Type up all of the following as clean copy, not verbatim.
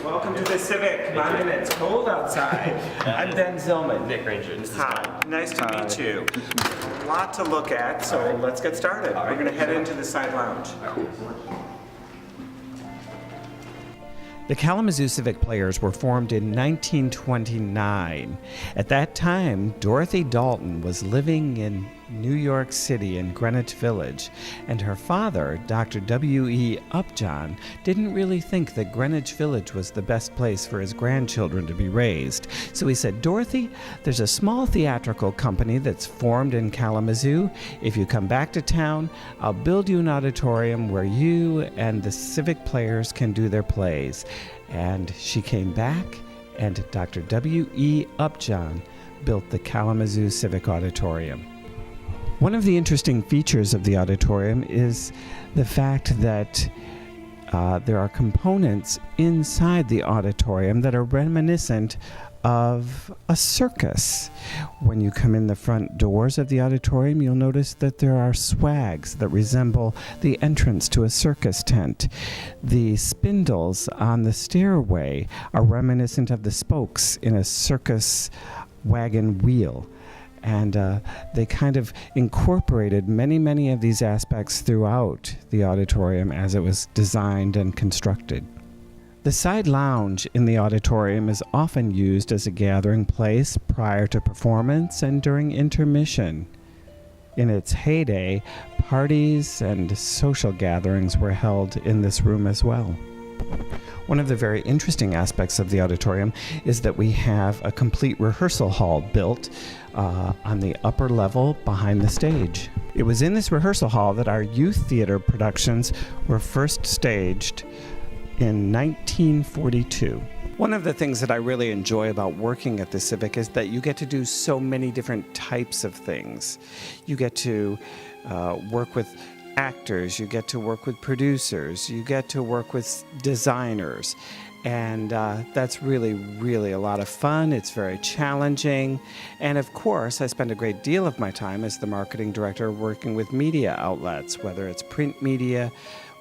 Welcome to the Civic. Come on in, it's cold outside. I'm Ben Zillman. Nick Ranger. This is Hi, nice to meet you. A lot to look at, so let's get started. We're going to head into the side lounge. The Kalamazoo Civic Players were formed in 1929. At that time, Dorothy Dalton was living in New York City in Greenwich Village, and her father, Dr. W.E. Upjohn, didn't really think that Greenwich Village was the best place for his grandchildren to be raised. So he said, Dorothy, there's a small theatrical company that's formed in Kalamazoo. If you come back to town, I'll build you an auditorium where you and the Civic Players can do their plays. And she came back, and Dr. W.E. Upjohn built the Kalamazoo Civic Auditorium. One of the interesting features of the auditorium is the fact that there are components inside the auditorium that are reminiscent of a circus. When you come in the front doors of the auditorium, you'll notice that there are swags that resemble the entrance to a circus tent. The spindles on the stairway are reminiscent of the spokes in a circus wagon wheel. And they kind of incorporated many of these aspects throughout the auditorium as it was designed and constructed. The side lounge in the auditorium is often used as a gathering place prior to performance and during intermission. In its heyday, parties and social gatherings were held in this room as well. One of the very interesting aspects of the auditorium is that we have a complete rehearsal hall built on the upper level behind the stage. It was in this rehearsal hall that our youth theater productions were first staged in 1942. One of the things that I really enjoy about working at the Civic is that you get to do so many different types of things. You get to work with actors, you get to work with producers, you get to work with designers, and that's really a lot of fun. It's very challenging, and of course I spend a great deal of my time as the marketing director working with media outlets, whether it's print media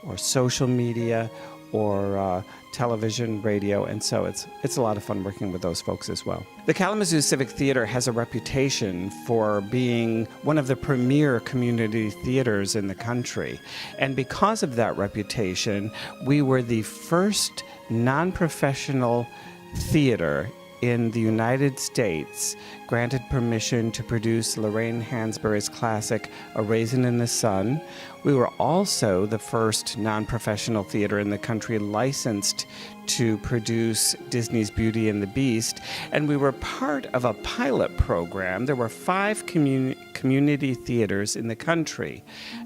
or social media or television, radio, and so it's a lot of fun working with those folks as well. The Kalamazoo Civic Theater has a reputation for being one of the premier community theaters in the country. And because of that reputation, we were the first non-professional theater in the United States granted permission to produce Lorraine Hansberry's classic A Raisin in the Sun. We were also the first non-professional theater in the country licensed to produce Disney's Beauty and the Beast, and we were part of a pilot program. There were 5 community theaters in the country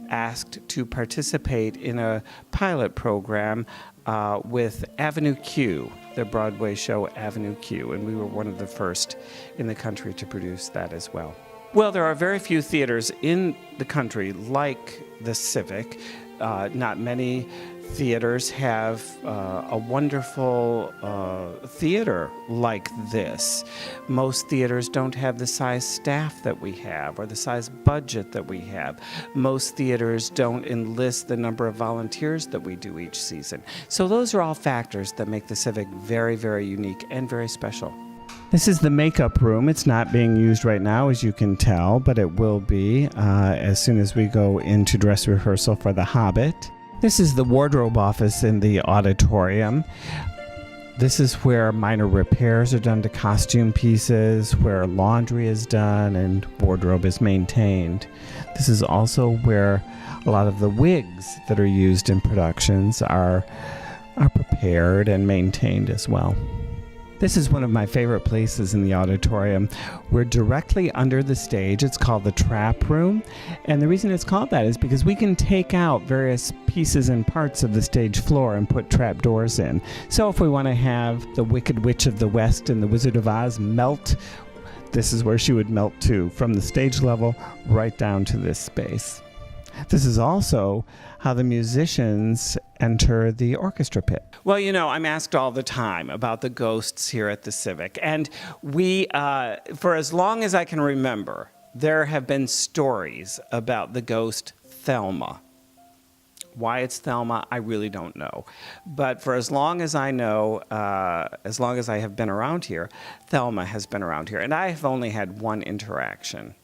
asked to participate in a pilot program with Avenue Q, the Broadway show Avenue Q, and we were one of the first in the country to produce that as well. Well, there are very few theaters in the country like the Civic. Not many theaters have a wonderful theater like this. Most theaters don't have the size staff that we have or the size budget that we have. Most theaters don't enlist the number of volunteers that we do each season. So those are all factors that make the Civic very unique and very special. This is the makeup room. It's not being used right now, as you can tell, but it will be as soon as we go into dress rehearsal for The Hobbit. This is the wardrobe office in the auditorium. This is where minor repairs are done to costume pieces, where laundry is done and wardrobe is maintained. This is also where a lot of the wigs that are used in productions are prepared and maintained as well. This is one of my favorite places in the auditorium. We're directly under the stage. It's called the trap room. And the reason it's called that is because we can take out various pieces and parts of the stage floor and put trap doors in. So if we want to have the Wicked Witch of the West and the Wizard of Oz melt, this is where she would melt to, from the stage level right down to this space. This is also how the musicians enter the orchestra pit. Well, you know, I'm asked all the time about the ghosts here at the Civic, and we, for as long as I can remember, there have been stories about the ghost Thelma. Why it's Thelma, I really don't know. But for as long as I know, as long as I have been around here, Thelma has been around here. And I have only had one interaction.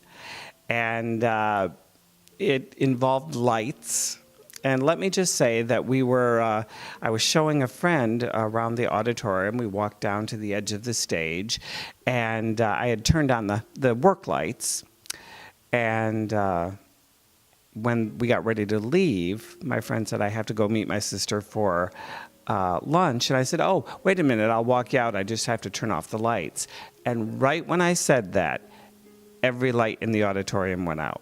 And it involved lights. And let me just say that I was showing a friend around the auditorium. We walked down to the edge of the stage, and I had turned on the work lights. And when we got ready to leave, my friend said, I have to go meet my sister for lunch. And I said, oh, wait a minute, I'll walk you out. I just have to turn off the lights. And right when I said that, every light in the auditorium went out.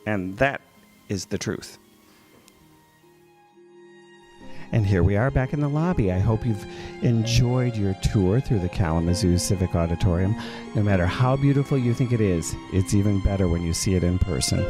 And that is the truth. And here we are back in the lobby. I hope you've enjoyed your tour through the Kalamazoo Civic Auditorium. No matter how beautiful you think it is, it's even better when you see it in person.